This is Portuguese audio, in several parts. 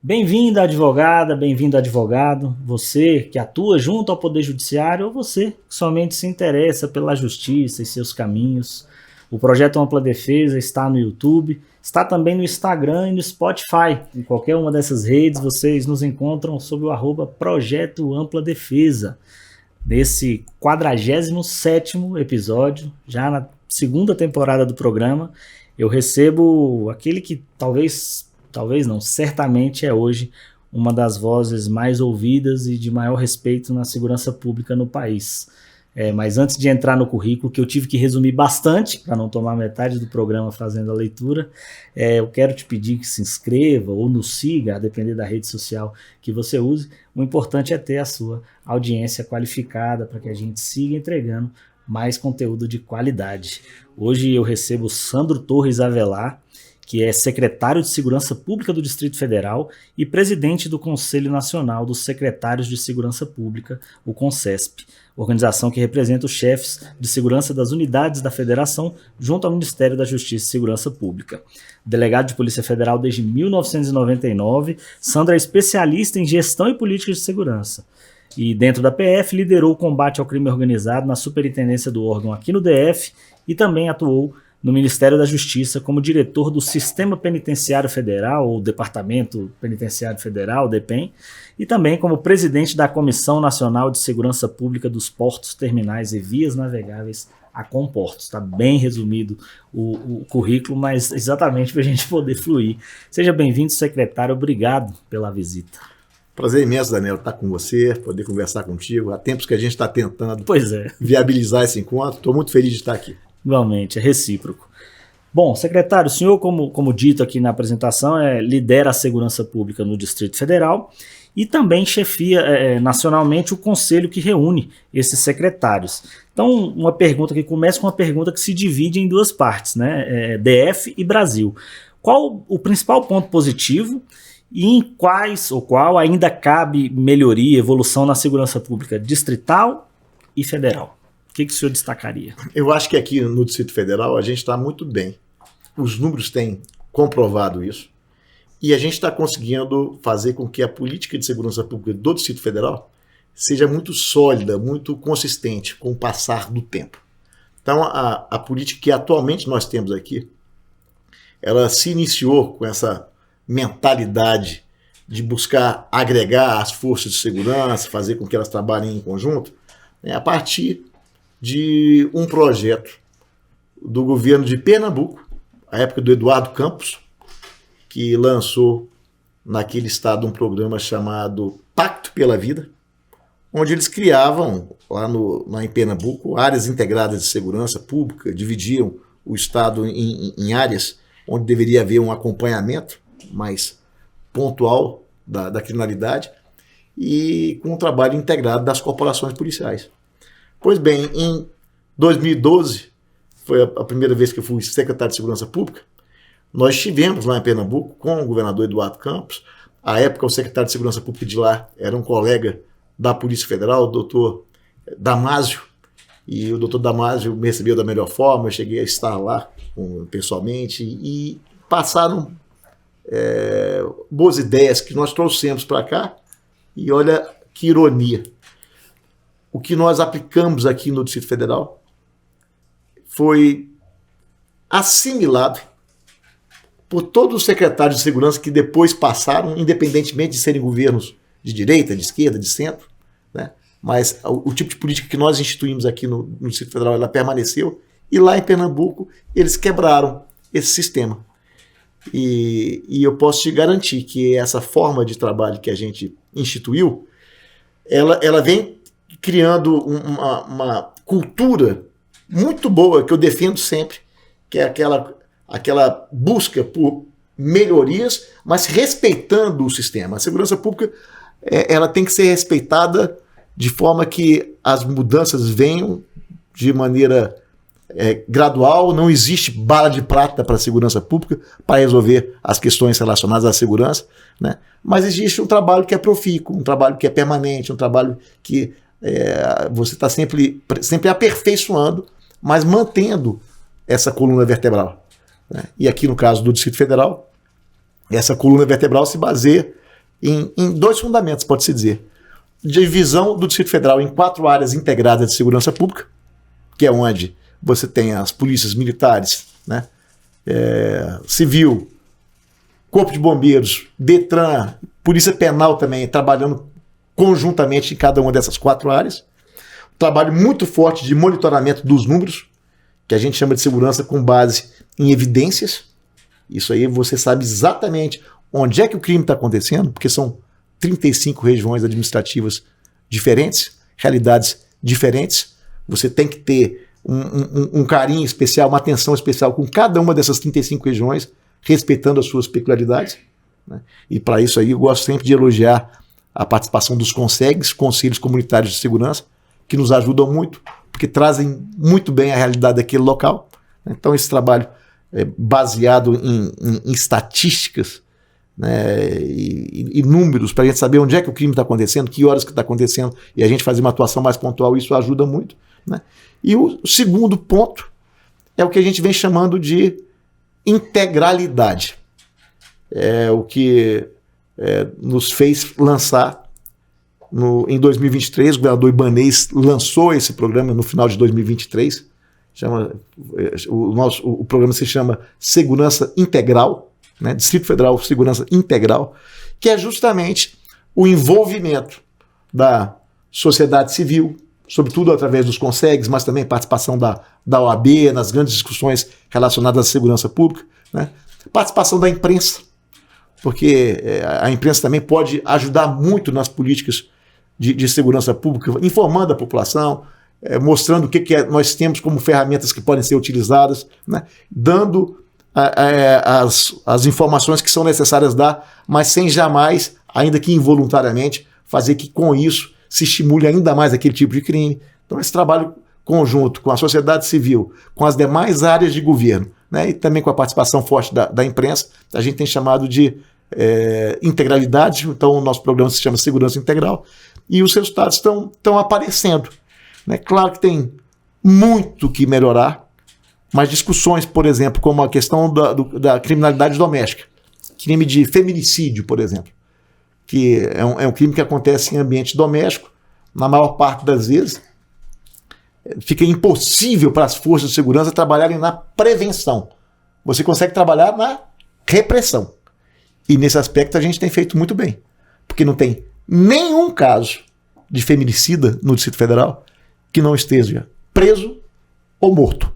Bem-vinda, advogada, bem-vindo, advogado, você que atua junto ao Poder Judiciário ou você que somente se interessa pela justiça e seus caminhos. O Projeto Ampla Defesa está no YouTube, está também no Instagram e no Spotify. Em qualquer uma dessas redes vocês nos encontram sob o @Projeto Ampla Defesa. Nesse 47º episódio, já na segunda temporada do programa, eu recebo aquele que talvez não, certamente é hoje uma das vozes mais ouvidas e de maior respeito na segurança pública no país. Mas antes de entrar no currículo, que eu tive que resumir bastante, para não tomar metade do programa fazendo a leitura, eu quero te pedir que se inscreva ou nos siga, a depender da rede social que você use. O importante é ter a sua audiência qualificada para que a gente siga entregando mais conteúdo de qualidade. Hoje eu recebo Sandro Torres Avelar, que é secretário de Segurança Pública do Distrito Federal e presidente do Conselho Nacional dos Secretários de Segurança Pública, o CONSESP, organização que representa os chefes de segurança das unidades da Federação junto ao Ministério da Justiça e Segurança Pública. Delegado de Polícia Federal desde 1999, Sandro é especialista em gestão e políticas de segurança. E dentro da PF liderou o combate ao crime organizado na superintendência do órgão aqui no DF e também atuou no Ministério da Justiça como diretor do Sistema Penitenciário Federal, ou Departamento Penitenciário Federal, DEPEN, e também como presidente da Comissão Nacional de Segurança Pública dos Portos, Terminais e Vias Navegáveis, a Comportos. Está bem resumido o currículo, mas exatamente para a gente poder fluir. Seja bem-vindo, secretário. Obrigado pela visita. Prazer imenso, Daniel, estar com você, poder conversar contigo. Há tempos que a gente está tentando viabilizar esse encontro. Estou muito feliz de estar aqui. Igualmente, é recíproco. Bom, secretário, o senhor, como dito aqui na apresentação, lidera a segurança pública no Distrito Federal e também chefia nacionalmente o conselho que reúne esses secretários. Então, uma pergunta que começa com uma pergunta que se divide em duas partes, né? DF e Brasil. Qual o principal ponto positivo e em qual ainda cabe melhoria, evolução na segurança pública distrital e federal? O que o senhor destacaria? Eu acho que aqui no Distrito Federal a gente está muito bem. Os números têm comprovado isso. E a gente está conseguindo fazer com que a política de segurança pública do Distrito Federal seja muito sólida, muito consistente com o passar do tempo. Então, a política que atualmente nós temos aqui, ela se iniciou com essa mentalidade de buscar agregar as forças de segurança, fazer com que elas trabalhem em conjunto, a partir de um projeto do governo de Pernambuco, à época do Eduardo Campos, que lançou naquele estado um programa chamado Pacto pela Vida, onde eles criavam, lá em Pernambuco, áreas integradas de segurança pública, dividiam o estado em áreas onde deveria haver um acompanhamento mais pontual da criminalidade e com um trabalho integrado das corporações policiais. Pois bem, em 2012, foi a primeira vez que eu fui secretário de Segurança Pública, nós estivemos lá em Pernambuco com o governador Eduardo Campos. À época, o secretário de Segurança Pública de lá era um colega da Polícia Federal, o doutor Damásio, e o doutor Damásio me recebeu da melhor forma. Eu cheguei a estar lá pessoalmente e passaram boas ideias que nós trouxemos para cá, e olha que ironia. O que nós aplicamos aqui no Distrito Federal foi assimilado por todos os secretários de segurança que depois passaram, independentemente de serem governos de direita, de esquerda, de centro, né? Mas o tipo de política que nós instituímos aqui no Distrito Federal, ela permaneceu, e lá em Pernambuco eles quebraram esse sistema. E eu posso te garantir que essa forma de trabalho que a gente instituiu, ela vem criando uma cultura muito boa, que eu defendo sempre, que é aquela busca por melhorias, mas respeitando o sistema. A segurança pública ela tem que ser respeitada de forma que as mudanças venham de maneira gradual. Não existe bala de prata para a segurança pública para resolver as questões relacionadas à segurança, né? Mas existe um trabalho que é profícuo, um trabalho que é permanente, um trabalho que você está sempre aperfeiçoando, mas mantendo essa coluna vertebral, né? E aqui no caso do Distrito Federal, essa coluna vertebral se baseia em 2 fundamentos, pode-se dizer. Divisão do Distrito Federal em 4 áreas integradas de segurança pública, que é onde você tem as polícias militares, né, civil, Corpo de Bombeiros, Detran, Polícia Penal também, trabalhando conjuntamente em cada uma dessas 4 áreas. Trabalho muito forte de monitoramento dos números, que a gente chama de segurança com base em evidências. Isso aí você sabe exatamente onde é que o crime está acontecendo, porque são 35 regiões administrativas diferentes, realidades diferentes. Você tem que ter um carinho especial, uma atenção especial com cada uma dessas 35 regiões, respeitando as suas peculiaridades, né? E para isso aí eu gosto sempre de elogiar a participação dos CONSEGs, Conselhos Comunitários de Segurança, que nos ajudam muito, porque trazem muito bem a realidade daquele local. Então esse trabalho é baseado em estatísticas, né, e números, para a gente saber onde é que o crime está acontecendo, que horas que está acontecendo, e a gente fazer uma atuação mais pontual, isso ajuda muito, né? E o segundo ponto é o que a gente vem chamando de integralidade. É o que nos fez lançar em 2023, o governador Ibanez lançou esse programa no final de 2023, o programa se chama Segurança Integral, né, Distrito Federal Segurança Integral, que é justamente o envolvimento da sociedade civil, sobretudo através dos CONSEGs, mas também participação da OAB nas grandes discussões relacionadas à segurança pública, né? Participação da imprensa, porque a imprensa também pode ajudar muito nas políticas de segurança pública, informando a população, mostrando o que nós temos como ferramentas que podem ser utilizadas, né? Dando as informações que são necessárias dar, mas sem jamais, ainda que involuntariamente, fazer que com isso se estimule ainda mais aquele tipo de crime. Então esse trabalho conjunto com a sociedade civil, com as demais áreas de governo, né, e também com a participação forte da imprensa, a gente tem chamado de integralidade. Então o nosso programa se chama Segurança Integral, e os resultados estão aparecendo, né? Claro que tem muito que melhorar, mas discussões, por exemplo, como a questão da criminalidade doméstica, crime de feminicídio, por exemplo, que é um crime que acontece em ambiente doméstico, na maior parte das vezes, fica impossível para as forças de segurança trabalharem na prevenção. Você consegue trabalhar na repressão. E nesse aspecto a gente tem feito muito bem, porque não tem nenhum caso de feminicida no Distrito Federal que não esteja preso ou morto.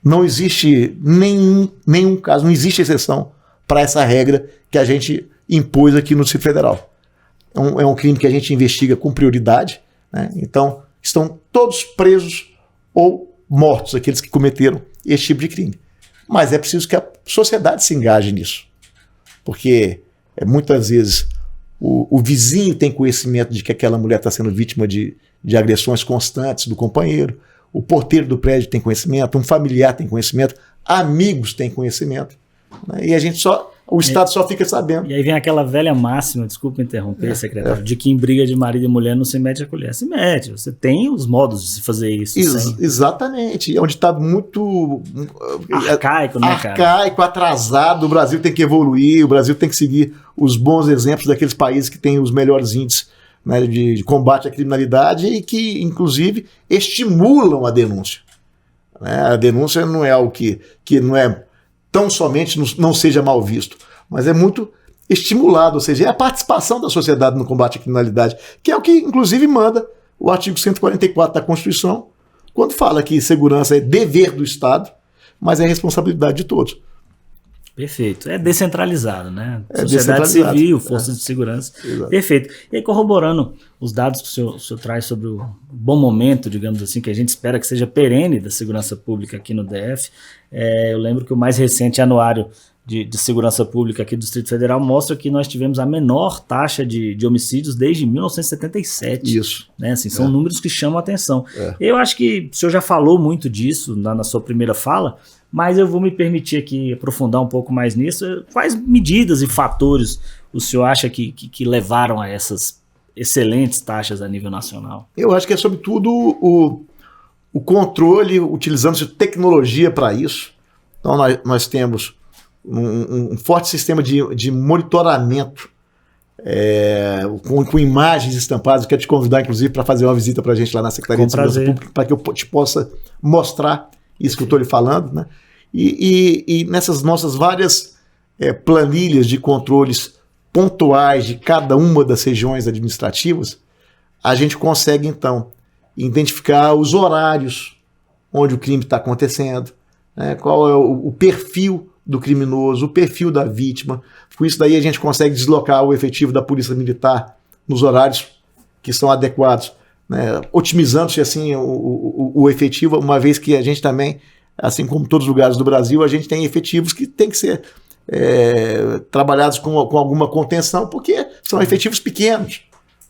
Não existe nenhum caso, não existe exceção para essa regra que a gente impôs aqui no Distrito Federal. É um crime que a gente investiga com prioridade, né? Então, estão todos presos ou mortos, aqueles que cometeram esse tipo de crime. Mas é preciso que a sociedade se engaje nisso, porque muitas vezes o vizinho tem conhecimento de que aquela mulher está sendo vítima de agressões constantes do companheiro, o porteiro do prédio tem conhecimento, um familiar tem conhecimento, amigos têm conhecimento, né? E o Estado só fica sabendo. E aí vem aquela velha máxima, desculpa interromper, secretário, de que em briga de marido e mulher não se mete a colher. Se mete, você tem os modos de se fazer isso. Exatamente. É um ditado muito arcaico, né, cara? Arcaico, atrasado. O Brasil tem que evoluir, o Brasil tem que seguir os bons exemplos daqueles países que têm os melhores índices, né, de combate à criminalidade e que, inclusive, estimulam a denúncia. Né? A denúncia não é algo que não é tão somente não seja mal visto, mas é muito estimulado, ou seja, é a participação da sociedade no combate à criminalidade, que é o que, inclusive, manda o artigo 144 da Constituição, quando fala que segurança é dever do Estado, mas é responsabilidade de todos. Perfeito. É descentralizado, né? Sociedade civil, forças de segurança. Exato. Perfeito. E aí, corroborando os dados que o senhor traz sobre o bom momento, digamos assim, que a gente espera que seja perene da segurança pública aqui no DF, eu lembro que o mais recente anuário de segurança pública aqui do Distrito Federal mostra que nós tivemos a menor taxa de homicídios desde 1977. Isso. Né? Assim, são números que chamam a atenção. Eu acho que o senhor já falou muito disso na sua primeira fala, mas eu vou me permitir aqui aprofundar um pouco mais nisso. Quais medidas e fatores o senhor acha que levaram a essas excelentes taxas a nível nacional? Eu acho que é sobretudo o controle, utilizando tecnologia para isso. Então nós temos um forte sistema de monitoramento com imagens estampadas. Quero te convidar, inclusive, para fazer uma visita para a gente lá na Secretaria de Segurança Pública, para que eu te possa mostrar isso que eu estou lhe falando, né? E nessas nossas várias planilhas de controles pontuais de cada uma das regiões administrativas, a gente consegue, então, identificar os horários onde o crime está acontecendo, né? Qual é o perfil do criminoso, o perfil da vítima. Com isso daí a gente consegue deslocar o efetivo da Polícia Militar nos horários que são adequados, né? Otimizando-se assim o efetivo, uma vez que a gente também, assim como todos os lugares do Brasil, a gente tem efetivos que tem que ser trabalhados com alguma contenção, porque são efetivos pequenos,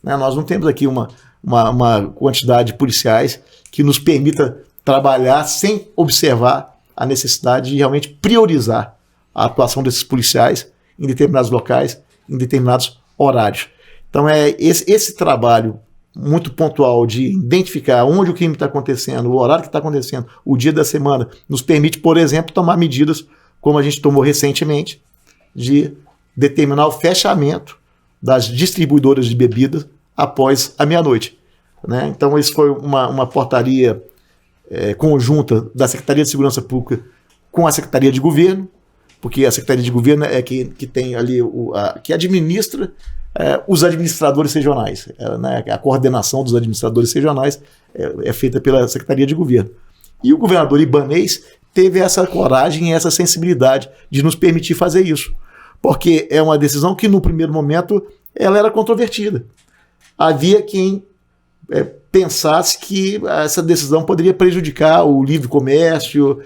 né? Nós não temos aqui uma quantidade de policiais que nos permita trabalhar sem observar a necessidade de realmente priorizar a atuação desses policiais em determinados locais, em determinados horários. Então esse trabalho muito pontual de identificar onde o crime está acontecendo, o horário que está acontecendo, o dia da semana, nos permite, por exemplo, tomar medidas como a gente tomou recentemente, de determinar o fechamento das distribuidoras de bebidas após a meia-noite, né? Então isso foi uma portaria conjunta da Secretaria de Segurança Pública com a Secretaria de Governo, porque a Secretaria de Governo é que tem ali, que administra os administradores regionais, né? A coordenação dos administradores regionais é feita pela Secretaria de Governo. E o governador Ibanez teve essa coragem e essa sensibilidade de nos permitir fazer isso, porque é uma decisão que no primeiro momento ela era controvertida. Havia quem pensasse que essa decisão poderia prejudicar o livre comércio,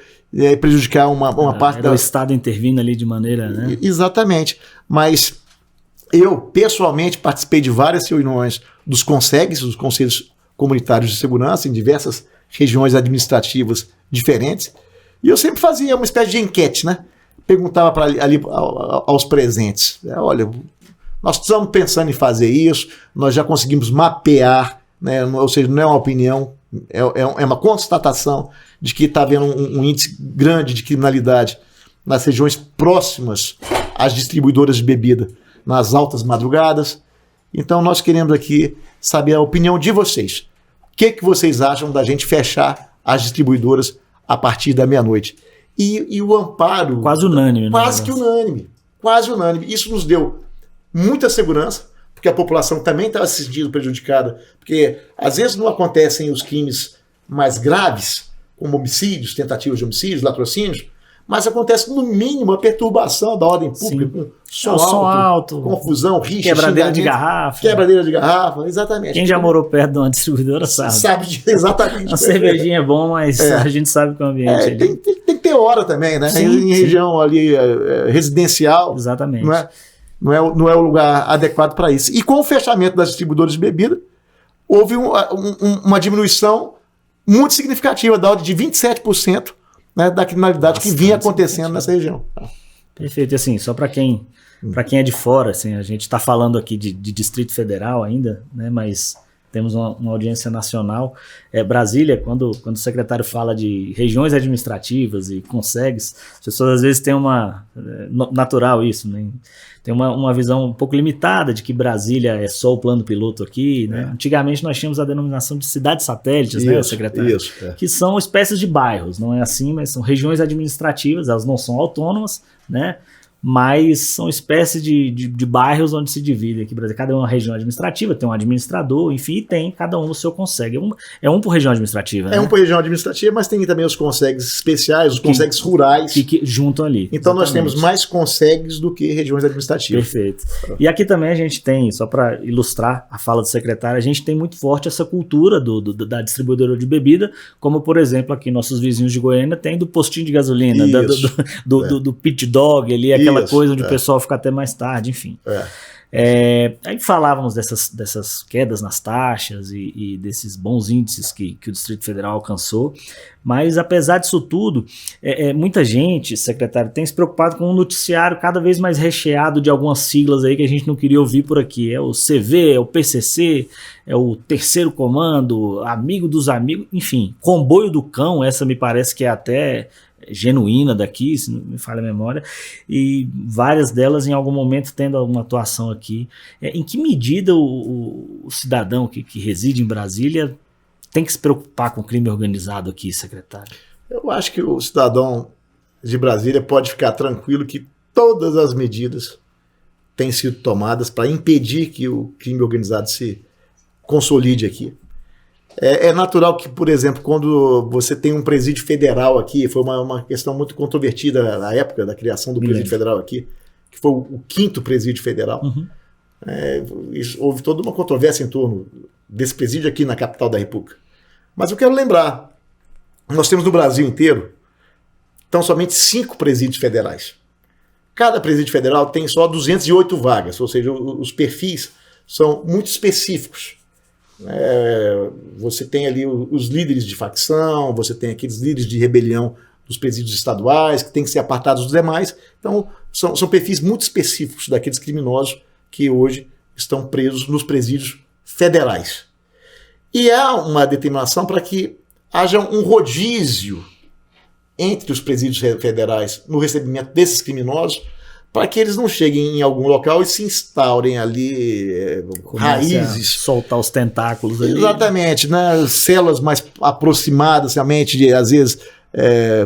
prejudicar uma parte o Estado intervindo ali de maneira, né? Exatamente. Mas eu, pessoalmente, participei de várias reuniões dos CONSEGs, os Conselhos Comunitários de Segurança, em diversas regiões administrativas diferentes, e eu sempre fazia uma espécie de enquete, né? Perguntava ali aos presentes, olha, nós estamos pensando em fazer isso, nós já conseguimos mapear, né? Ou seja, não é uma opinião, é uma constatação de que está havendo um índice grande de criminalidade nas regiões próximas às distribuidoras de bebida, nas altas madrugadas. Então nós queremos aqui saber a opinião de vocês. O que vocês acham da gente fechar as distribuidoras a partir da meia-noite? E o amparo... Quase unânime. Quase que unânime. Quase unânime. Isso nos deu muita segurança, porque a população também estava se sentindo prejudicada, porque às vezes não acontecem os crimes mais graves, como homicídios, tentativas de homicídios, latrocínios, mas acontece no mínimo a perturbação da ordem pública, som alto, confusão, rixa, quebradeira de garrafa. Quebradeira de garrafa, exatamente. Quem já morou perto de uma distribuidora sabe. Sabe exatamente. Uma cervejinha é bom, mas a gente sabe que o ambiente ali... Tem que ter hora também, né? Sim, em região ali residencial. Exatamente. Não é o lugar adequado para isso. E com o fechamento das distribuidoras de bebida, houve uma diminuição muito significativa, da ordem de 27%, né, da criminalidade que vinha acontecendo nessa região. Perfeito. E assim, só para quem é de fora, assim, a gente está falando aqui de Distrito Federal ainda, né, mas temos uma audiência nacional. Brasília, quando o secretário fala de regiões administrativas e CONSEGs, as pessoas às vezes têm natural isso, né? Tem uma visão um pouco limitada de que Brasília é só o plano piloto aqui, né? Antigamente nós tínhamos a denominação de cidades satélites, né, secretário? Isso, que são espécies de bairros, não é assim, mas são regiões administrativas, elas não são autônomas, né? Mas são espécies de bairros onde se divide aqui. Cada uma região administrativa, tem um administrador, enfim, tem cada um no seu CONSEG. É um por região administrativa. Um por região administrativa, mas tem também os CONSEGs especiais, os CONSEGs rurais. Que juntam ali. Então exatamente. Nós temos mais CONSEGs do que regiões administrativas. Perfeito. E aqui também a gente tem, só para ilustrar a fala do secretário, a gente tem muito forte essa cultura da distribuidora de bebida, como por exemplo aqui nossos vizinhos de Goiânia tem do postinho de gasolina, do pit dog ali, aquela coisa onde o pessoal fica até mais tarde, enfim. Aí falávamos dessas quedas nas taxas e desses bons índices que o Distrito Federal alcançou, mas apesar disso tudo, muita gente, secretário, tem se preocupado com um noticiário cada vez mais recheado de algumas siglas aí que a gente não queria ouvir por aqui. É o CV, é o PCC, é o Terceiro Comando, Amigo dos Amigos, enfim, Comboio do Cão, essa me parece que é até genuína daqui, se não me falha a memória, e várias delas em algum momento tendo alguma atuação aqui. Em que medida o cidadão que reside em Brasília tem que se preocupar com o crime organizado aqui, secretário? Eu acho que o cidadão de Brasília pode ficar tranquilo que todas as medidas têm sido tomadas para impedir que o crime organizado se consolide aqui. É natural que, por exemplo, quando você tem um presídio federal aqui, foi uma questão muito controvertida na época da criação do presídio federal aqui, que foi o 5º presídio federal. Houve toda uma controvérsia em torno desse presídio aqui na capital da República. Mas eu quero lembrar, nós temos no Brasil inteiro, então, somente 5 presídios federais. Cada presídio federal tem só 208 vagas, ou seja, os perfis são muito específicos. Você tem ali os líderes de facção, você tem aqueles líderes de rebelião dos presídios estaduais, que têm que ser apartados dos demais. Então, são perfis muito específicos daqueles criminosos que hoje estão presos nos presídios federais. E há uma determinação para que haja um rodízio entre os presídios federais no recebimento desses criminosos, para que eles não cheguem em algum local e se instaurem ali raízes. Soltar os tentáculos ali. Exatamente, né? Células mais aproximadas, realmente, de, às vezes,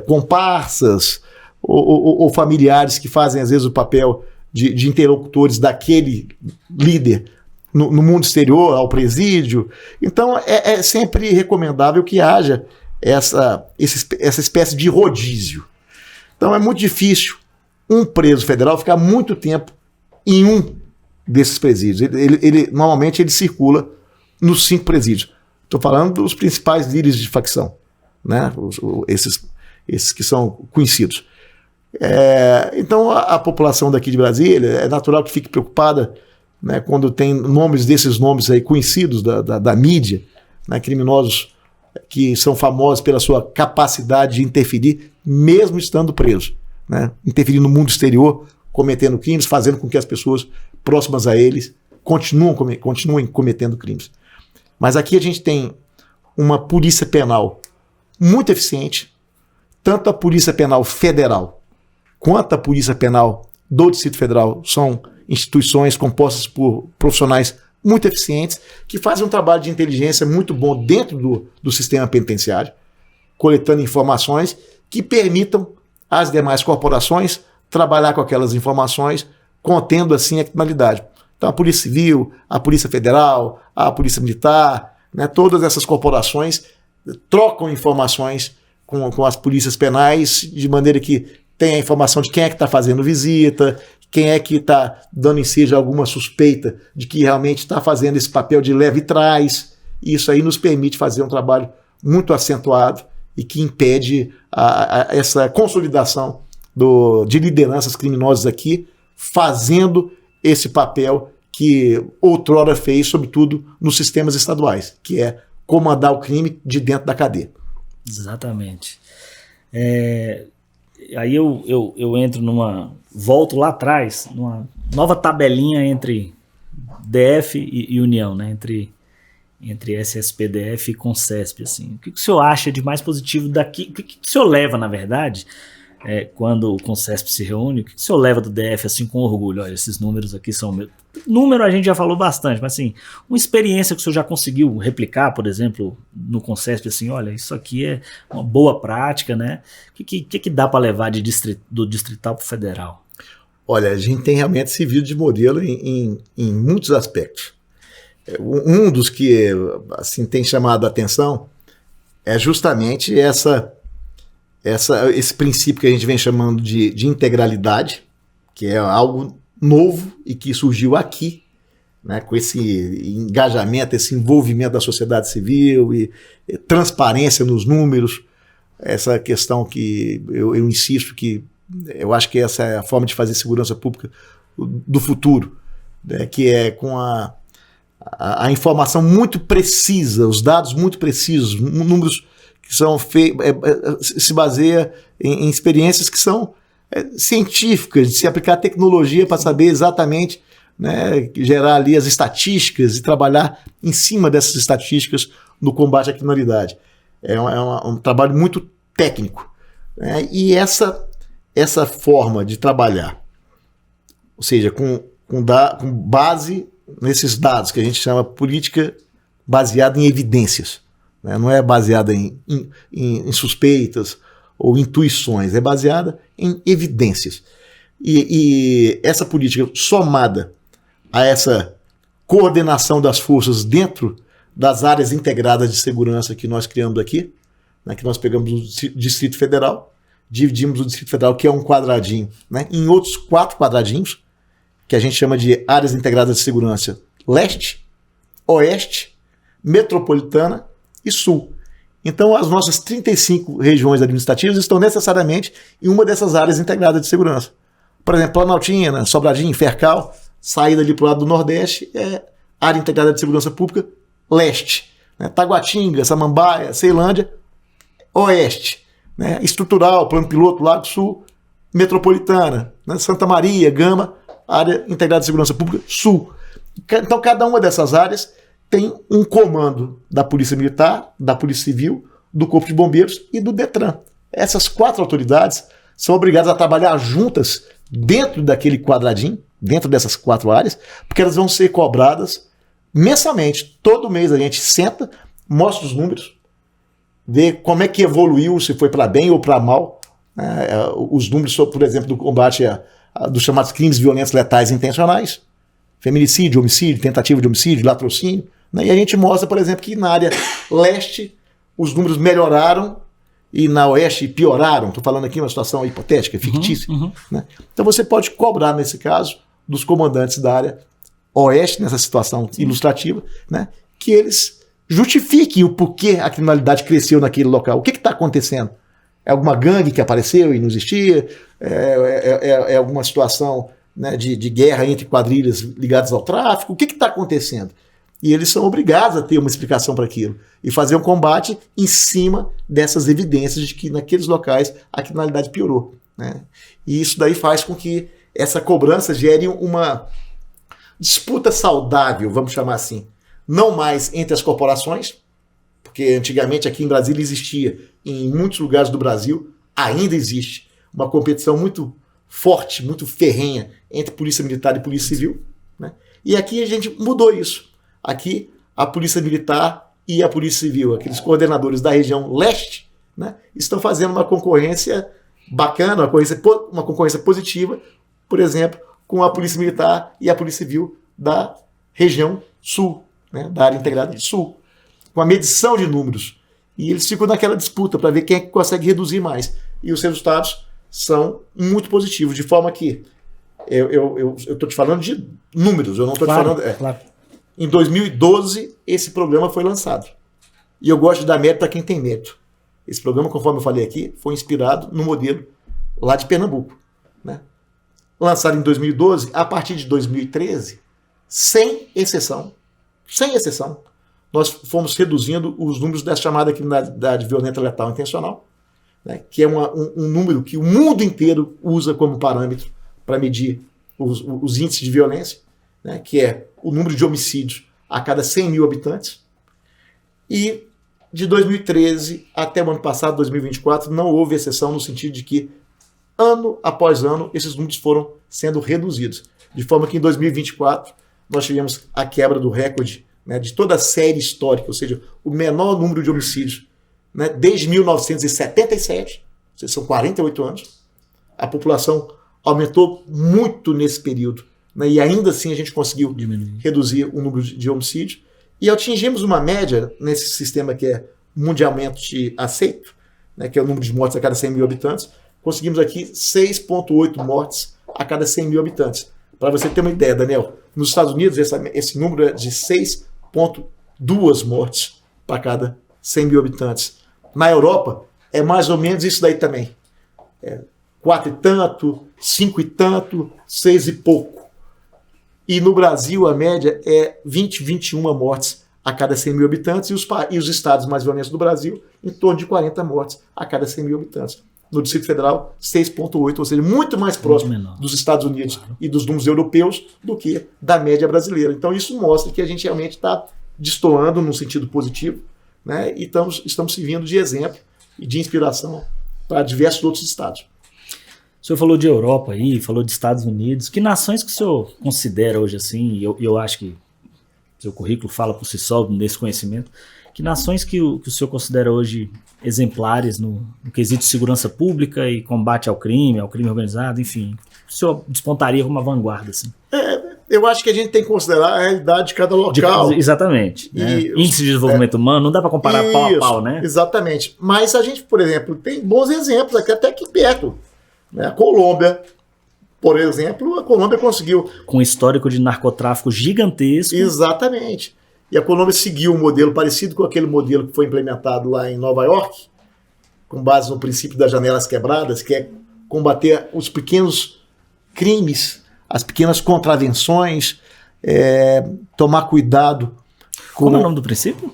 comparsas ou familiares que fazem, às vezes, o papel de interlocutores daquele líder no mundo exterior, ao presídio. Então, é sempre recomendável que haja essa espécie de rodízio. Então, é muito difícil um preso federal ficar muito tempo em um desses presídios. Normalmente ele circula nos 5 presídios. Estou falando dos principais líderes de facção, né? Esses que são conhecidos. Então a população daqui de Brasília é natural que fique preocupada, né, quando tem desses nomes aí conhecidos da mídia, né, criminosos que são famosos pela sua capacidade de interferir, mesmo estando presos, né? Interferir no mundo exterior, cometendo crimes, fazendo com que as pessoas próximas a eles continuem cometendo crimes. Mas aqui a gente tem uma polícia penal muito eficiente, tanto a Polícia Penal Federal quanto a Polícia Penal do Distrito Federal são instituições compostas por profissionais muito eficientes, que fazem um trabalho de inteligência muito bom dentro do sistema penitenciário, coletando informações que permitam às demais corporações trabalhar com aquelas informações, contendo assim a criminalidade. Então a Polícia Civil, a Polícia Federal, a Polícia Militar, né, todas essas corporações trocam informações com as polícias penais, de maneira que tem a informação de quem é que está fazendo visita, quem é que está dando ensejo a alguma suspeita de que realmente está fazendo esse papel de leve trás. Isso aí nos permite fazer um trabalho muito acentuado e que impede essa consolidação de lideranças criminosas aqui, fazendo esse papel que outrora fez, sobretudo nos sistemas estaduais, que é comandar o crime de dentro da cadeia. Exatamente. Aí eu entro volto lá atrás, numa nova tabelinha entre DF e União, né? Entre SSPDF e CONCESP, assim. O que o senhor acha de mais positivo daqui? O que o senhor leva, na verdade, quando o CONCESP se reúne? O que o senhor leva do DF, assim, com orgulho? Olha, esses números aqui são meus. Número a gente já falou bastante, mas assim, uma experiência que o senhor já conseguiu replicar, por exemplo, no CONCESP, assim, olha, isso aqui é uma boa prática, né? O que dá para levar do distrital para o federal? Olha, a gente tem realmente servido de modelo em muitos aspectos. Um dos que assim, tem chamado a atenção é justamente esse princípio que a gente vem chamando de integralidade, que é algo novo e que surgiu aqui, né, com esse engajamento, esse envolvimento da sociedade civil e transparência nos números, essa questão que eu insisto que eu acho que essa é a forma de fazer segurança pública do futuro, né, que é com a informação muito precisa, os dados muito precisos, números que são se baseia em experiências que são científicas, de se aplicar tecnologia para saber exatamente, né, gerar ali as estatísticas e trabalhar em cima dessas estatísticas no combate à criminalidade. É um trabalho muito técnico, né? E essa forma de trabalhar, ou seja, com base nesses dados, que a gente chama política baseada em evidências, né? Não é baseada em suspeitas ou intuições, é baseada em evidências. E essa política somada a essa coordenação das forças dentro das áreas integradas de segurança que nós criamos aqui, né, que nós pegamos o Distrito Federal, dividimos o Distrito Federal, que é um quadradinho, né, em outros 4 quadradinhos, que a gente chama de áreas integradas de segurança leste, oeste, metropolitana e sul. Então, as nossas 35 regiões administrativas estão necessariamente em uma dessas áreas integradas de segurança. Por exemplo, Planaltina, Sobradinho, Fercal, saída ali para o lado do Nordeste, é área integrada de segurança pública leste. Né? Taguatinga, Samambaia, Ceilândia, oeste. Né? Estrutural, Plano Piloto, Lago Sul, metropolitana. Né? Santa Maria, Gama, área integrada de segurança pública sul. Então, cada uma dessas áreas tem um comando da Polícia Militar, da Polícia Civil, do Corpo de Bombeiros e do Detran. Essas 4 autoridades são obrigadas a trabalhar juntas dentro daquele quadradinho, dentro dessas 4 áreas, porque elas vão ser cobradas mensalmente. Todo mês a gente senta, mostra os números, vê como é que evoluiu, se foi para bem ou para mal. Os números, por exemplo, do combate dos chamados crimes violentos letais intencionais, feminicídio, homicídio, tentativa de homicídio, latrocínio. Né? E a gente mostra, por exemplo, que na área leste os números melhoraram e na oeste pioraram. Estou falando aqui uma situação hipotética, fictícia. Né? Então você pode cobrar, nesse caso, dos comandantes da área oeste, nessa situação ilustrativa, né, que eles justifiquem o porquê a criminalidade cresceu naquele local. O que está acontecendo? É alguma gangue que apareceu e não existia? É alguma situação, né, de guerra entre quadrilhas ligadas ao tráfico? O que está acontecendo? E eles são obrigados a ter uma explicação para aquilo e fazer um combate em cima dessas evidências de que naqueles locais a criminalidade piorou. Né? E isso daí faz com que essa cobrança gere uma disputa saudável, vamos chamar assim. Não mais entre as corporações, porque antigamente aqui em Brasília existia, em muitos lugares do Brasil ainda existe, uma competição muito forte, muito ferrenha entre Polícia Militar e Polícia Civil. Né? E aqui a gente mudou isso. Aqui, a Polícia Militar e a Polícia Civil, aqueles coordenadores da região leste, né, estão fazendo uma concorrência bacana, uma concorrência positiva, por exemplo, com a Polícia Militar e a Polícia Civil da região sul, né, da área integrada sul, com a medição de números. E eles ficam naquela disputa para ver quem é que consegue reduzir mais. E os resultados são muito positivos, de forma que eu estou te falando de números, eu não estou te falando... Claro. Em 2012, esse programa foi lançado. E eu gosto de dar mérito para quem tem mérito. Esse programa, conforme eu falei aqui, foi inspirado no modelo lá de Pernambuco. Né? Lançado em 2012, a partir de 2013, sem exceção, nós fomos reduzindo os números da chamada criminalidade violenta letal intencional, né? Que é um número que o mundo inteiro usa como parâmetro para medir os índices de violência, né? Que é o número de homicídios a cada 100 mil habitantes. E de 2013 até o ano passado, 2024, não houve exceção no sentido de que, ano após ano, esses números foram sendo reduzidos. De forma que em 2024 nós tivemos a quebra do recorde, né, de toda a série histórica, ou seja, o menor número de homicídios, né, desde 1977, ou seja, são 48 anos. A população aumentou muito nesse período. Né, e ainda assim a gente conseguiu reduzir o número de homicídios e atingimos uma média nesse sistema que é mundialmente aceito, né, que é o número de mortes a cada 100 mil habitantes. Conseguimos aqui 6,8 mortes a cada 100 mil habitantes. Para você ter uma ideia, Daniel, nos Estados Unidos esse número é de 6,2 mortes para cada 100 mil habitantes. Na Europa é mais ou menos isso daí também. 4 e tanto, 5 e tanto, 6 e pouco. E no Brasil a média é 21 mortes a cada 100 mil habitantes e os estados mais violentos do Brasil em torno de 40 mortes a cada 100 mil habitantes. No Distrito Federal, 6,8, ou seja, muito mais próximo dos Estados Unidos e dos números europeus do que da média brasileira. Então isso mostra que a gente realmente está destoando num sentido positivo, né? E estamos servindo de exemplo e de inspiração para diversos outros estados. O senhor falou de Europa aí, falou de Estados Unidos. Que nações que o senhor considera hoje assim, e eu acho que seu currículo fala por si só nesse conhecimento, que nações que o senhor considera hoje exemplares no quesito de segurança pública e combate ao crime organizado, enfim, o senhor despontaria como uma vanguarda, assim? Eu acho que a gente tem que considerar a realidade de cada local. Exatamente. Né? Índice de desenvolvimento humano, não dá para comparar pau a pau, né? Exatamente. Mas a gente, por exemplo, tem bons exemplos aqui, até aqui perto. Né? A Colômbia, por exemplo, a Colômbia conseguiu... Com um histórico de narcotráfico gigantesco. Exatamente. E a Colômbia seguiu um modelo parecido com aquele modelo que foi implementado lá em Nova York, com base no princípio das janelas quebradas, que é combater os pequenos crimes, as pequenas contravenções, tomar cuidado com... Como é o nome do princípio?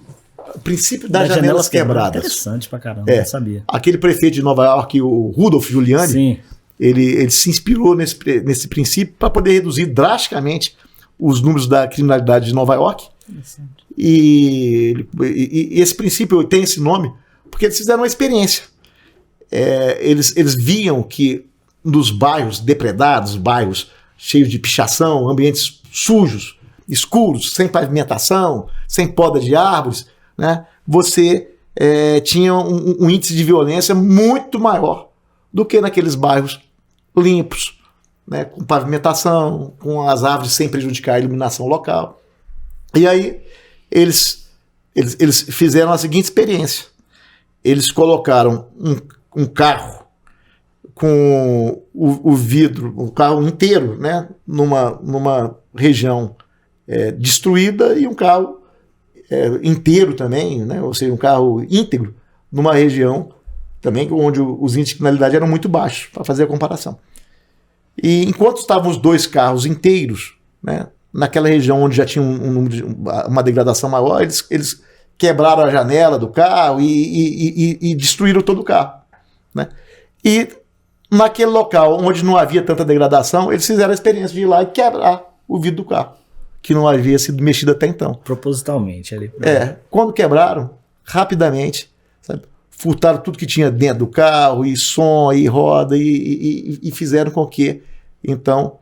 O princípio das janelas quebradas. Interessante pra caramba, não sabia. Aquele prefeito de Nova York, o Rudolph Giuliani, sim, ele se inspirou nesse princípio para poder reduzir drasticamente os números da criminalidade de Nova York. E esse princípio tem esse nome porque eles fizeram uma experiência. Eles viam que nos bairros depredados, bairros cheios de pichação, ambientes sujos, escuros, sem pavimentação, sem poda de árvores, né, você tinha um índice de violência muito maior do que naqueles bairros limpos, né, com pavimentação, com as árvores sem prejudicar a iluminação local. E aí eles fizeram a seguinte experiência. Eles colocaram um carro com o vidro, o carro inteiro, né, numa região destruída, e um carro inteiro também, né, ou seja, um carro íntegro, numa região também onde os índices de criminalidade eram muito baixos, para fazer a comparação. E enquanto estavam os dois carros inteiros, né, naquela região onde já tinha uma degradação maior, eles quebraram a janela do carro e destruíram todo o carro. Né? E naquele local onde não havia tanta degradação, eles fizeram a experiência de ir lá e quebrar o vidro do carro, que não havia sido mexido até então. Propositalmente. Ali. Quando quebraram, rapidamente, sabe, furtaram tudo que tinha dentro do carro, e som, e roda, e fizeram com que, então,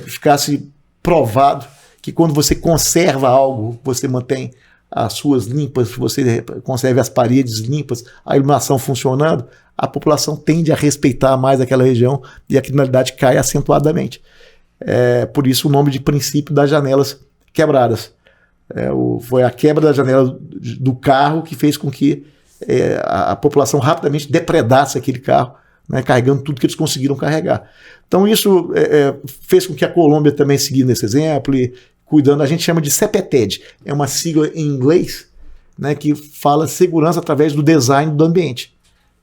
ficasse provado que quando você conserva algo, você mantém as ruas limpas, você conserva as paredes limpas, a iluminação funcionando, a população tende a respeitar mais aquela região e a criminalidade cai acentuadamente. Por isso o nome de princípio das janelas quebradas. Foi a quebra da janela do carro que fez com que a população rapidamente depredasse aquele carro, né, carregando tudo que eles conseguiram carregar. Então isso fez com que a Colômbia também seguisse nesse exemplo e cuidando. A gente chama de CPTED, é uma sigla em inglês, né, que fala segurança através do design do ambiente,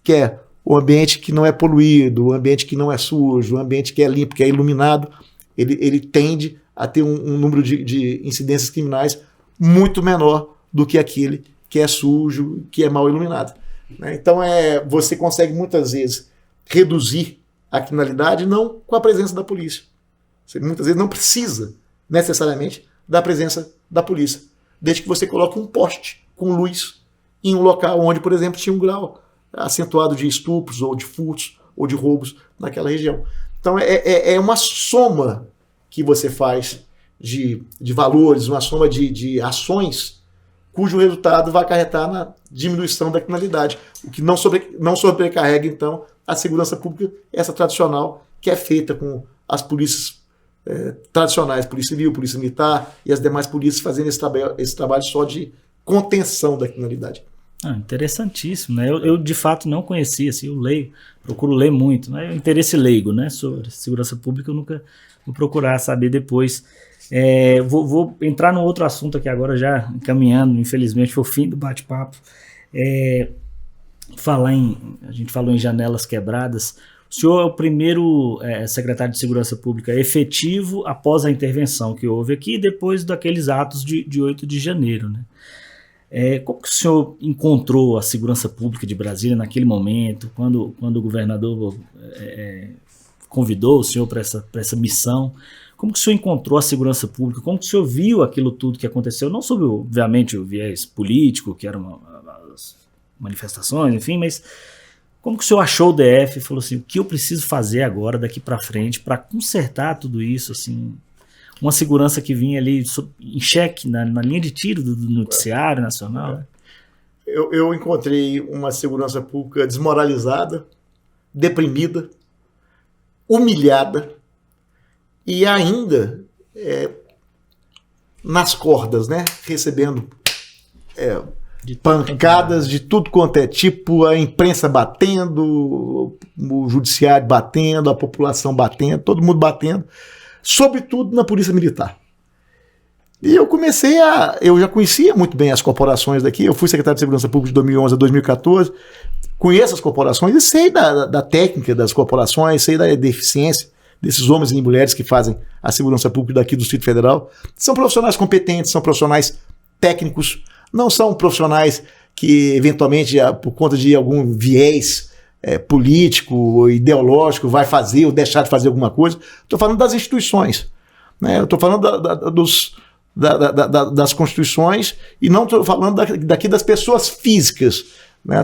que é o ambiente que não é poluído, o ambiente que não é sujo, o ambiente que é limpo, que é iluminado, ele tende a ter um número de incidências criminais muito menor do que aquele que é sujo, que é mal iluminado. Né? Então você consegue muitas vezes reduzir a criminalidade não com a presença da polícia. Você muitas vezes não precisa necessariamente da presença da polícia, desde que você coloque um poste com luz em um local onde, por exemplo, tinha um grau acentuado de estupros ou de furtos ou de roubos naquela região. Então é uma soma que você faz de valores, uma soma de ações cujo resultado vai acarretar na diminuição da criminalidade, o que não sobrecarrega, então, a segurança pública, essa tradicional, que é feita com as polícias tradicionais, Polícia Civil, Polícia Militar e as demais polícias fazendo esse trabalho só de contenção da criminalidade. Interessantíssimo, né? Eu de fato não conhecia, assim, procuro ler muito, né? Interesse leigo, né? Sobre segurança pública eu nunca vou procurar saber depois. Vou entrar num outro assunto aqui agora, já encaminhando, infelizmente foi o fim do bate-papo. A gente falou em janelas quebradas. O senhor é o primeiro secretário de Segurança Pública efetivo após a intervenção que houve aqui, depois daqueles atos de 8 de janeiro, né? Como que o senhor encontrou a segurança pública de Brasília naquele momento, quando o governador convidou o senhor para essa missão? Como que o senhor encontrou a segurança pública? Como que o senhor viu aquilo tudo que aconteceu? Não sobre, obviamente, o viés político, que eram as manifestações, enfim, mas Como que o senhor achou o DF e falou assim, o que eu preciso fazer agora, daqui para frente, para consertar tudo isso, assim, uma segurança que vinha ali em xeque, na linha de tiro do noticiário nacional? Né? Eu encontrei uma segurança pública desmoralizada, deprimida, humilhada e ainda nas cordas, né? Recebendo pancadas de tudo quanto é tipo, a imprensa batendo, o judiciário batendo, a população batendo, todo mundo batendo, sobretudo na Polícia Militar. E eu já conhecia muito bem as corporações daqui, eu fui secretário de Segurança Pública de 2011 a 2014, conheço as corporações e sei da técnica das corporações, sei da deficiência desses homens e mulheres que fazem a segurança pública daqui do Distrito Federal. São profissionais competentes, são profissionais técnicos, não são profissionais que, eventualmente, por conta de algum viés político ou ideológico, vai fazer ou deixar de fazer alguma coisa. Estou falando das instituições, né? Eu estou falando das constituições e não estou falando daqui das pessoas físicas.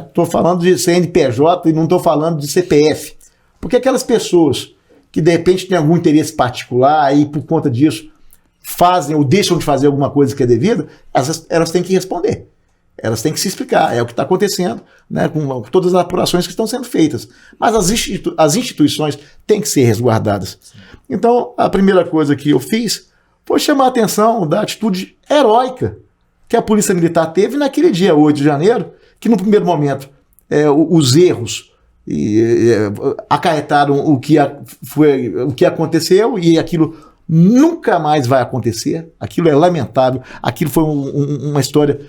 Estou falando de CNPJ e não estou falando de CPF. Porque aquelas pessoas que, de repente, têm algum interesse particular e, por conta disso, fazem ou deixam de fazer alguma coisa que é devida, elas têm que responder. Elas têm que se explicar. É o que está acontecendo, né, com todas as apurações que estão sendo feitas. Mas as instituições têm que ser resguardadas. Então, a primeira coisa que eu fiz foi chamar a atenção da atitude heróica que a Polícia Militar teve naquele dia 8 de janeiro, que no primeiro momento os erros acarretaram o que aconteceu e aquilo nunca mais vai acontecer. Aquilo é lamentável. Aquilo foi uma história,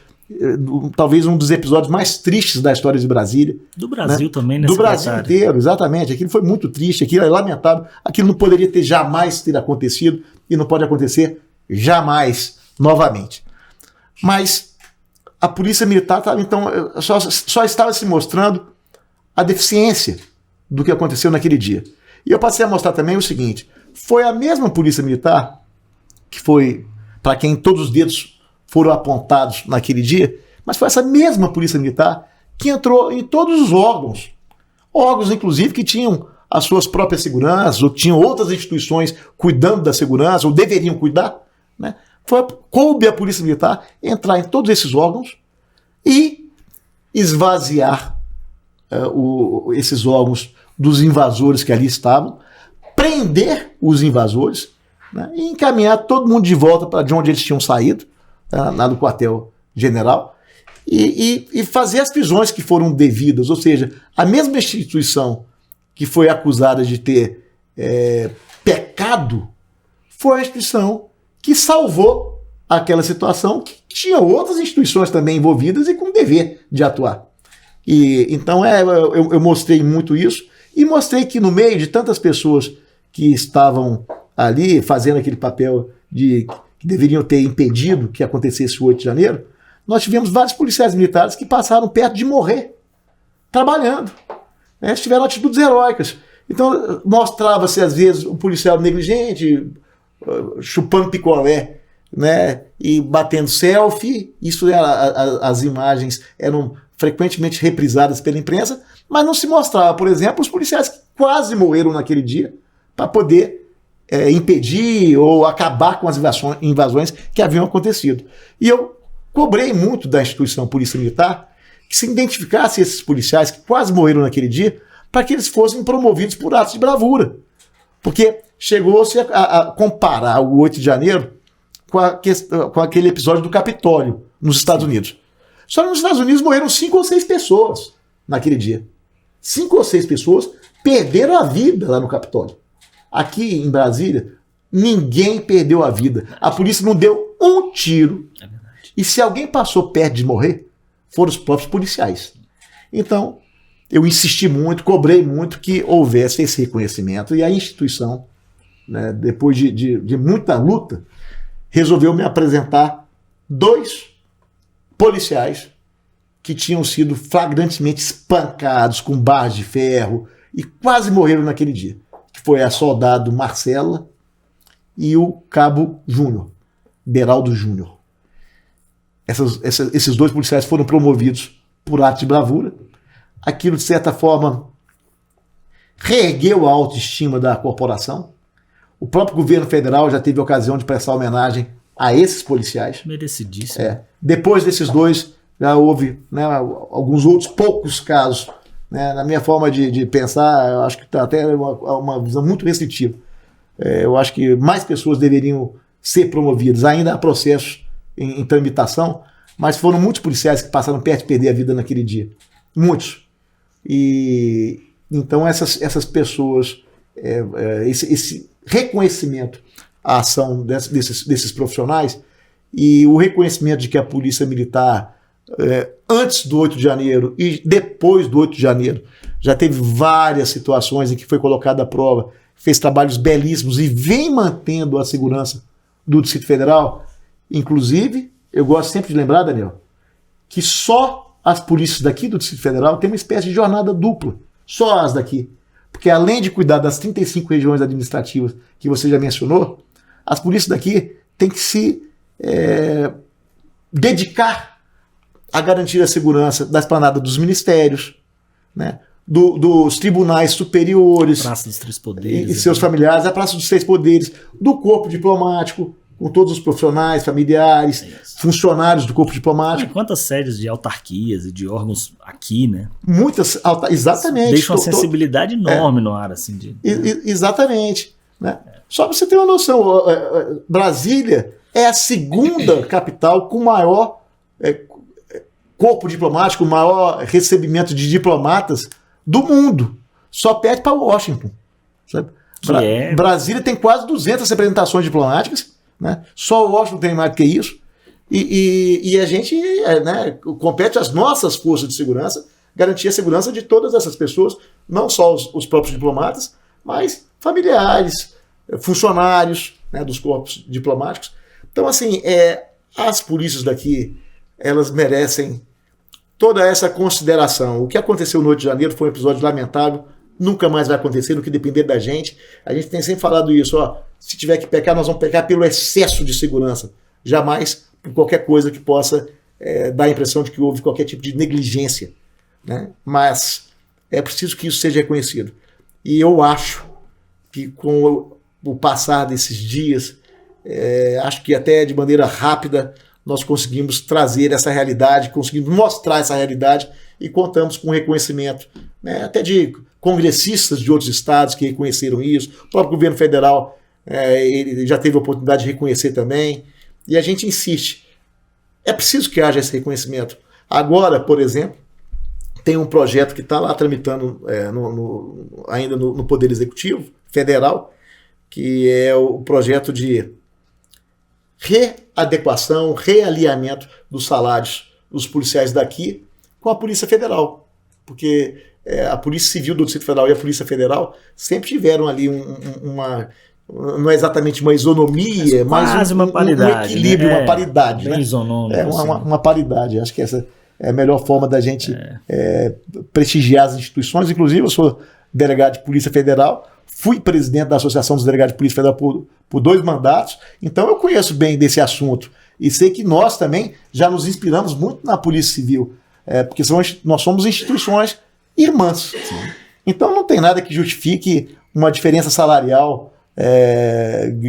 talvez um dos episódios mais tristes da história de Brasília. Do Brasil, né? Também, né? Do Brasil inteiro, exatamente. Aquilo foi muito triste, aquilo é lamentável. Aquilo não poderia jamais ter acontecido e não pode acontecer jamais novamente. Mas a Polícia Militar então, só estava se mostrando a deficiência do que aconteceu naquele dia. E eu passei a mostrar também o seguinte: foi a mesma Polícia Militar, que foi para quem todos os dedos foram apontados naquele dia, mas foi essa mesma Polícia Militar que entrou em todos os órgãos, inclusive que tinham as suas próprias seguranças, ou tinham outras instituições cuidando da segurança, ou deveriam cuidar, né? Coube a Polícia Militar entrar em todos esses órgãos e esvaziar esses órgãos dos invasores que ali estavam, prender os invasores, né, e encaminhar todo mundo de volta para de onde eles tinham saído, lá do quartel-general, e fazer as prisões que foram devidas. Ou seja, a mesma instituição que foi acusada de ter pecado foi a instituição que salvou aquela situação, que tinha outras instituições também envolvidas e com dever de atuar. Então eu mostrei muito isso e mostrei que no meio de tantas pessoas que estavam ali fazendo aquele papel que deveriam ter impedido que acontecesse o 8 de janeiro, nós tivemos vários policiais militares que passaram perto de morrer trabalhando. Né? Eles tiveram atitudes heróicas. Então mostrava-se às vezes um policial negligente, chupando picolé, né, e batendo selfie. As imagens eram frequentemente reprisadas pela imprensa, mas não se mostrava, por exemplo, os policiais que quase morreram naquele dia para poder impedir ou acabar com as invasões que haviam acontecido. E eu cobrei muito da instituição Polícia Militar que se identificasse esses policiais que quase morreram naquele dia para que eles fossem promovidos por atos de bravura. Porque chegou-se a comparar o 8 de janeiro com aquele episódio do Capitólio nos Estados Unidos. Só que nos Estados Unidos morreram 5 ou 6 pessoas naquele dia. 5 ou 6 pessoas perderam a vida lá no Capitólio. Aqui em Brasília, ninguém perdeu a vida. A polícia não deu um tiro. E se alguém passou perto de morrer, foram os próprios policiais. Então, eu insisti muito, cobrei muito que houvesse esse reconhecimento. E a instituição, né, depois de muita luta, resolveu me apresentar 2 policiais que tinham sido flagrantemente espancados com barras de ferro e quase morreram naquele dia. Que foi a soldado Marcela e o cabo Júnior, Beraldo Júnior. Esses 2 policiais foram promovidos por ato de bravura, aquilo, de certa forma, reergueu a autoestima da corporação. O próprio governo federal já teve a ocasião de prestar homenagem a esses policiais. Merecidíssimo. Depois desses dois, já houve, né, alguns outros poucos casos. Né, na minha forma de pensar, eu acho que está até uma visão muito restritiva. Eu acho que mais pessoas deveriam ser promovidas. Ainda há processos em tramitação, mas foram muitos policiais que passaram perto de perder a vida naquele dia. Muitos. E então essas pessoas, esse reconhecimento à ação desses profissionais e o reconhecimento de que a Polícia Militar, antes do 8 de janeiro e depois do 8 de janeiro, já teve várias situações em que foi colocada à prova, fez trabalhos belíssimos e vem mantendo a segurança do Distrito Federal. Inclusive, eu gosto sempre de lembrar, Daniel, que só as polícias daqui do Distrito Federal têm uma espécie de jornada dupla. Só as daqui. Porque além de cuidar das 35 regiões administrativas que você já mencionou, as polícias daqui têm que se dedicar a garantir a segurança da esplanada dos ministérios, né, dos tribunais superiores, Praça dos Três Poderes, e seus familiares, a Praça dos Três Poderes, do corpo diplomático, com todos os profissionais, familiares, funcionários do corpo diplomático. Quantas sedes de autarquias e de órgãos aqui, né? Muitas, exatamente. Deixa uma sensibilidade enorme no ar, assim. Exatamente. Né? Só para você ter uma noção, Brasília é a segunda capital com maior corpo diplomático, maior recebimento de diplomatas do mundo. Só perde para Washington. Sabe? Brasília tem quase 200 representações diplomáticas. Né? Só o Washington tem mais do que isso. E a gente, né, compete às nossas forças de segurança garantir a segurança de todas essas pessoas, não só os próprios diplomatas, mas familiares, funcionários, né, dos corpos diplomáticos. Então, assim, as polícias daqui, elas merecem toda essa consideração. O que aconteceu no 8 de janeiro foi um episódio lamentável, nunca mais vai acontecer, no que depender da gente. A gente tem sempre falado isso, se tiver que pecar, nós vamos pecar pelo excesso de segurança, jamais por qualquer coisa que possa dar a impressão de que houve qualquer tipo de negligência. Né? Mas é preciso que isso seja reconhecido. E eu acho que com o passar desses dias, acho que até de maneira rápida nós conseguimos trazer essa realidade, conseguimos mostrar essa realidade e contamos com reconhecimento, né, até de congressistas de outros estados que reconheceram isso, o próprio governo federal ele já teve a oportunidade de reconhecer também, e a gente insiste. É preciso que haja esse reconhecimento. Agora, por exemplo, tem um projeto que está lá tramitando ainda no Poder Executivo Federal, que é o projeto de readequação, realinhamento dos salários dos policiais daqui com a Polícia Federal. Porque a Polícia Civil do Distrito Federal e a Polícia Federal sempre tiveram ali não é exatamente uma isonomia, mas uma paridade, um equilíbrio, né? uma paridade. Bem isonômico, uma paridade. Acho que essa é a melhor forma da gente prestigiar as instituições. Inclusive, eu sou delegado de Polícia Federal, fui presidente da Associação dos Delegados de Polícia Federal por 2 mandatos, então eu conheço bem desse assunto e sei que nós também já nos inspiramos muito na Polícia Civil, porque nós somos instituições irmãs. Então não tem nada que justifique uma diferença salarial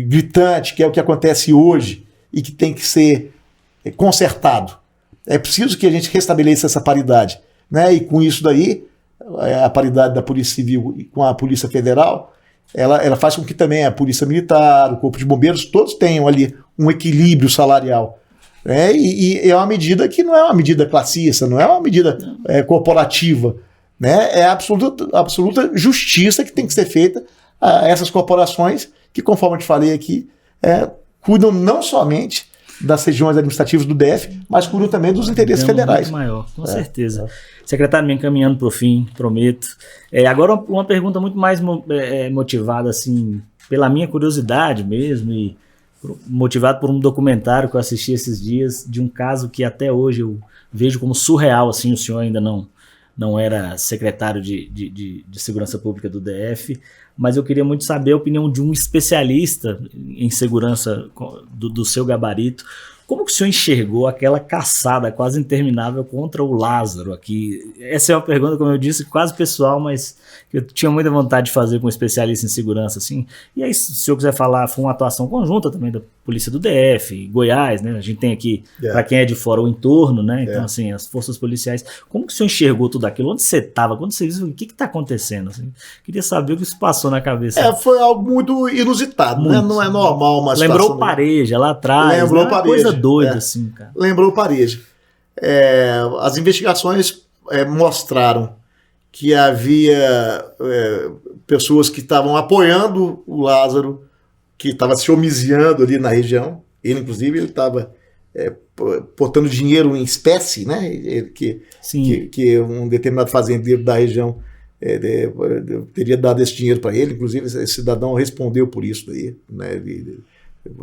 gritante, que é o que acontece hoje e que tem que ser consertado. É preciso que a gente restabeleça essa paridade, né? E com isso daí, a paridade da Polícia Civil com a Polícia Federal, ela faz com que também a Polícia Militar, o Corpo de Bombeiros, todos tenham ali um equilíbrio salarial. E é uma medida que não é uma medida classista, não é uma medida corporativa. Né? É a absoluta justiça que tem que ser feita a essas corporações que, conforme eu te falei aqui, cuidam não somente das regiões administrativas do DF, mas cuidam também dos interesses federais. Muito maior, com certeza. Secretário, me encaminhando para o fim, prometo. Agora uma pergunta muito mais motivada assim, pela minha curiosidade mesmo e motivado por um documentário que eu assisti esses dias de um caso que até hoje eu vejo como surreal. Assim, o senhor ainda não era secretário de Segurança Pública do DF, mas eu queria muito saber a opinião de um especialista em segurança do seu gabarito. Como que o senhor enxergou aquela caçada quase interminável contra o Lázaro aqui? Essa é uma pergunta, como eu disse, quase pessoal, mas eu tinha muita vontade de fazer com um especialista em segurança, assim. E aí, se o senhor quiser falar, foi uma atuação conjunta também da Polícia do DF, Goiás, né? A gente tem aqui, para quem é de fora, o entorno, né? Então, assim, as forças policiais. Como que o senhor enxergou tudo aquilo? Onde você estava? Quando você viu, o que está acontecendo? Assim, queria saber o que se passou na cabeça. Foi algo muito inusitado, né? Não é normal uma situação. Lembrou Pareja lá atrás. Lembrou né? Pareja. Coisa doida, assim, cara. Lembrou Pareja. As investigações mostraram que havia pessoas que estavam apoiando o Lázaro, que estava se homiziando ali na região. Ele, inclusive, ele estava botando dinheiro em espécie, né? Que um determinado fazendeiro da região teria dado esse dinheiro para ele. Inclusive, esse cidadão respondeu por isso daí, né? Ele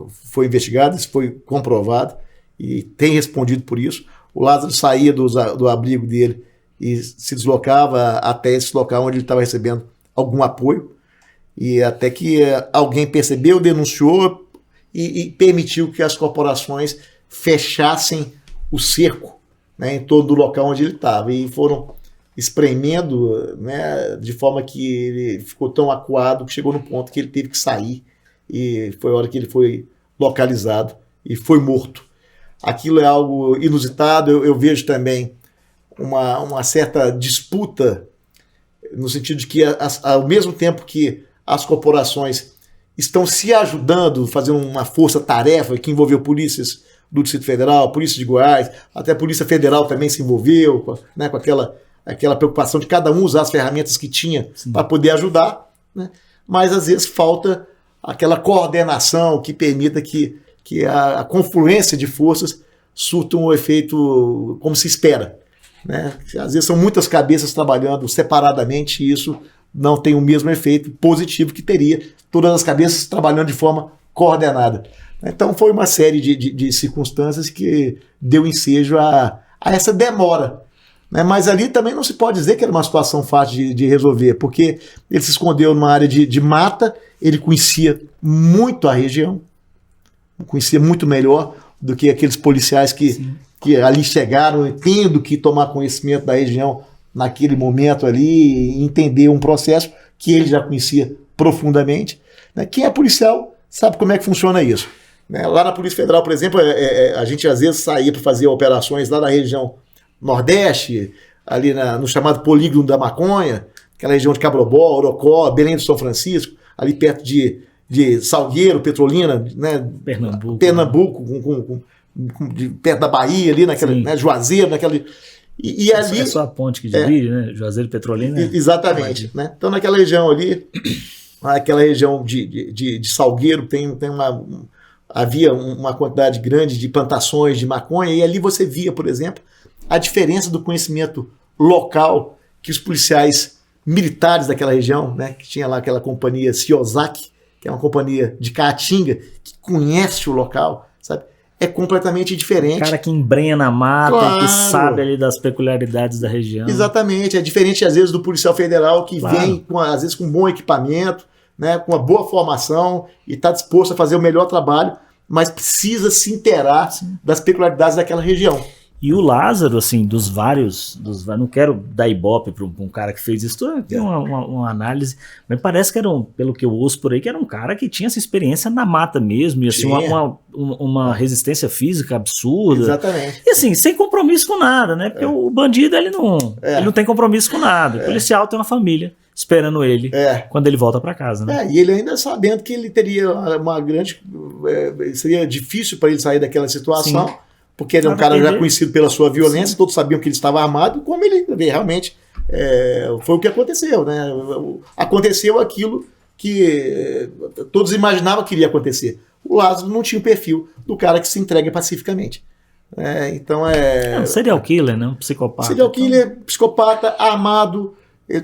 foi investigado, isso foi comprovado e tem respondido por isso. O Lázaro saía do abrigo dele e se deslocava até esse local onde ele estava recebendo algum apoio, e até que alguém percebeu, denunciou e permitiu que as corporações fechassem o cerco, né, em todo o local onde ele estava, e foram espremendo, né, de forma que ele ficou tão acuado que chegou no ponto que ele teve que sair, e foi a hora que ele foi localizado e foi morto. Aquilo é algo inusitado. Eu vejo também uma certa disputa, no sentido de que, ao mesmo tempo que as corporações estão se ajudando, fazendo uma força-tarefa que envolveu polícias do Distrito Federal, polícia de Goiás, até a Polícia Federal também se envolveu, né, com aquela preocupação de cada um usar as ferramentas que tinha para poder ajudar, né? Mas às vezes falta aquela coordenação que permita que a confluência de forças surta um efeito como se espera, né? Às vezes são muitas cabeças trabalhando separadamente e isso não tem o mesmo efeito positivo que teria todas as cabeças trabalhando de forma coordenada. Então foi uma série de circunstâncias que deu ensejo a essa demora, né? Mas ali também não se pode dizer que era uma situação fácil de resolver, porque ele se escondeu numa área de mata, ele conhecia muito a região, conhecia muito melhor do que aqueles policiais que ali chegaram tendo que tomar conhecimento da região naquele momento ali e entender um processo que ele já conhecia profundamente, né? Quem é policial sabe como é que funciona isso, né? Lá na Polícia Federal, por exemplo, a gente às vezes saía para fazer operações lá na região Nordeste, ali no chamado Polígono da Maconha, aquela região de Cabrobó, Orocó, Belém do São Francisco, ali perto de Salgueiro, Petrolina, né? Pernambuco, perto da Bahia, ali naquela, né? Juazeiro, naquela. E ali, é só a ponte que divide, né? Juazeiro, Petrolina. Exatamente. Né? Então, naquela região ali, aquela região de Salgueiro, havia uma quantidade grande de plantações de maconha, e ali você via, por exemplo, a diferença do conhecimento local que os policiais militares daquela região, né? Que tinha lá aquela companhia Ciosaki, que é uma companhia de Caatinga, que conhece o local, sabe? É completamente diferente. O cara que embrenha na mata, claro, que sabe ali das peculiaridades da região. Exatamente, é diferente às vezes do policial federal que vem, às vezes com bom equipamento, né, com uma boa formação e está disposto a fazer o melhor trabalho, mas precisa se inteirar das peculiaridades daquela região. E o Lázaro, assim, dos vários, não quero dar ibope para um cara que fez isso, tem uma análise, mas parece que pelo que eu ouço por aí, que era um cara que tinha essa experiência na mata mesmo, e assim, uma resistência física absurda. Exatamente. E assim, sem compromisso com nada, né? Porque o bandido, ele não tem compromisso com nada. O policial tem uma família esperando ele quando ele volta para casa, né? E ele ainda sabendo que ele teria uma grande... seria difícil para ele sair daquela situação. Sim. Porque ele é um cara já conhecido pela sua violência, sim, todos sabiam que ele estava armado, como ele realmente foi o que aconteceu, né? Aconteceu aquilo que todos imaginavam que iria acontecer. O Lázaro não tinha o perfil do cara que se entrega pacificamente. Então é um serial killer, né? Um psicopata. Serial killer, psicopata, armado,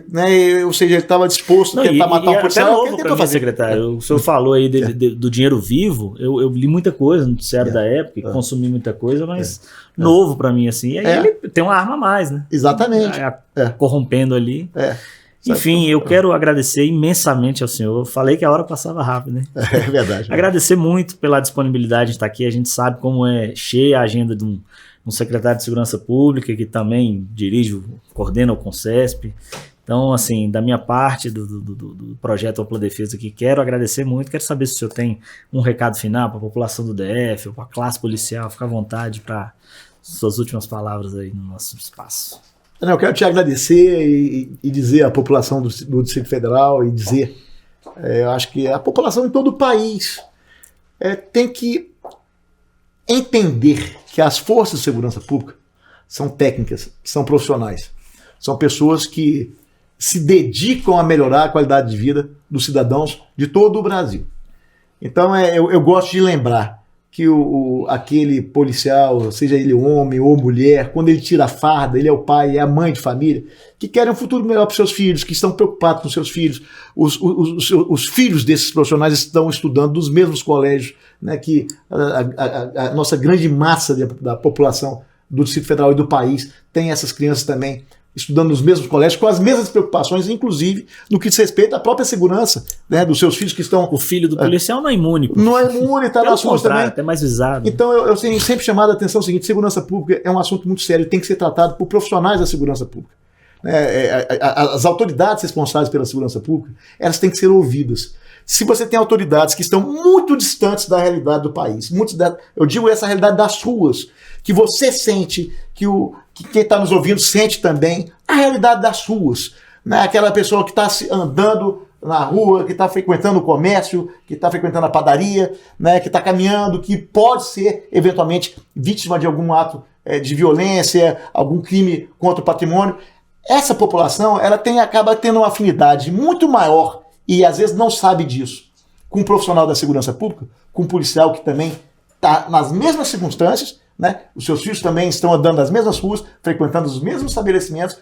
né? Ou seja, ele estava disposto a tentar matar um policial. Até novo fazer. Secretário, o senhor falou aí do dinheiro vivo, eu li muita coisa no noticiário da época, consumi muita coisa, mas novo para mim, assim. E aí ele tem uma arma a mais, né? Exatamente. Corrompendo ali. Enfim, eu quero agradecer imensamente ao senhor. Eu falei que a hora passava rápido, né? É verdade. Agradecer muito pela disponibilidade de estar aqui. A gente sabe como é cheia a agenda de um secretário de Segurança Pública, que também coordena o CONCESP. Então, assim, da minha parte, do projeto Ampla Defesa aqui, quero agradecer muito. Quero saber se o senhor tem um recado final para a população do DF, ou para a classe policial. Fica à vontade para suas últimas palavras aí no nosso espaço. Eu quero te agradecer e dizer à população do Distrito Federal, e dizer, eu acho que a população em todo o país tem que entender que as forças de segurança pública são técnicas, são profissionais, são pessoas que se dedicam a melhorar a qualidade de vida dos cidadãos de todo o Brasil. Então eu gosto de lembrar que aquele policial, seja ele homem ou mulher, quando ele tira a farda, ele é o pai, é a mãe de família, que querem um futuro melhor para os seus filhos, que estão preocupados com seus filhos. Os filhos desses profissionais estão estudando nos mesmos colégios, né, que a nossa grande massa da população do Distrito Federal e do país tem essas crianças também estudando nos mesmos colégios, com as mesmas preocupações, inclusive no que diz respeito à própria segurança, né, dos seus filhos que estão... O filho do policial não é imune. Não é imune, está nas ruas também. Até mais visado. Então eu tenho sempre chamado a atenção o seguinte: segurança pública é um assunto muito sério, tem que ser tratado por profissionais da segurança pública. As autoridades responsáveis pela segurança pública, elas têm que ser ouvidas. Se você tem autoridades que estão muito distantes da realidade do país, eu digo essa realidade das ruas, que você sente, que quem está nos ouvindo sente também, a realidade das ruas, né? Aquela pessoa que está andando na rua, que está frequentando o comércio, que está frequentando a padaria, né? Que está caminhando, que pode ser eventualmente vítima de algum ato de violência, algum crime contra o patrimônio. Essa população acaba tendo uma afinidade muito maior, e às vezes não sabe disso, com um profissional da segurança pública, com um policial que também está nas mesmas circunstâncias, né? Os seus filhos também estão andando nas mesmas ruas, frequentando os mesmos estabelecimentos,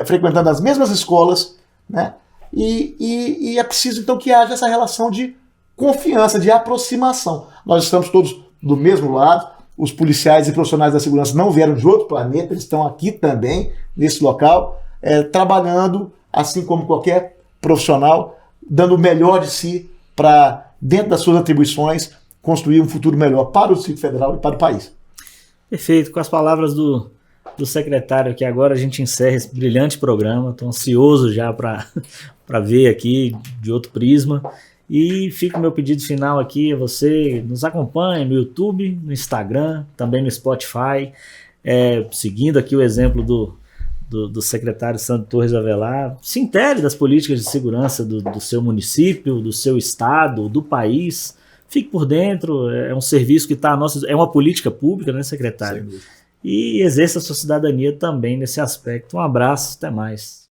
frequentando as mesmas escolas, né? E é preciso então que haja essa relação de confiança, de aproximação. Nós estamos todos do mesmo lado, os policiais e profissionais da segurança não vieram de outro planeta, eles estão aqui também, nesse local, trabalhando, assim como qualquer profissional, dando o melhor de si para, dentro das suas atribuições, construir um futuro melhor para o Distrito Federal e para o país. Perfeito. Com as palavras do secretário aqui agora, a gente encerra esse brilhante programa. Estou ansioso já para ver aqui de outro prisma. E fica o meu pedido final aqui a você: nos acompanhe no YouTube, no Instagram, também no Spotify, seguindo aqui o exemplo do secretário Sandro Torres Avelar. Se intere das políticas de segurança do seu município, do seu estado, do país. Fique por dentro, é um serviço que está a nossa... É uma política pública, né, secretário? E exerça a sua cidadania também nesse aspecto. Um abraço, até mais.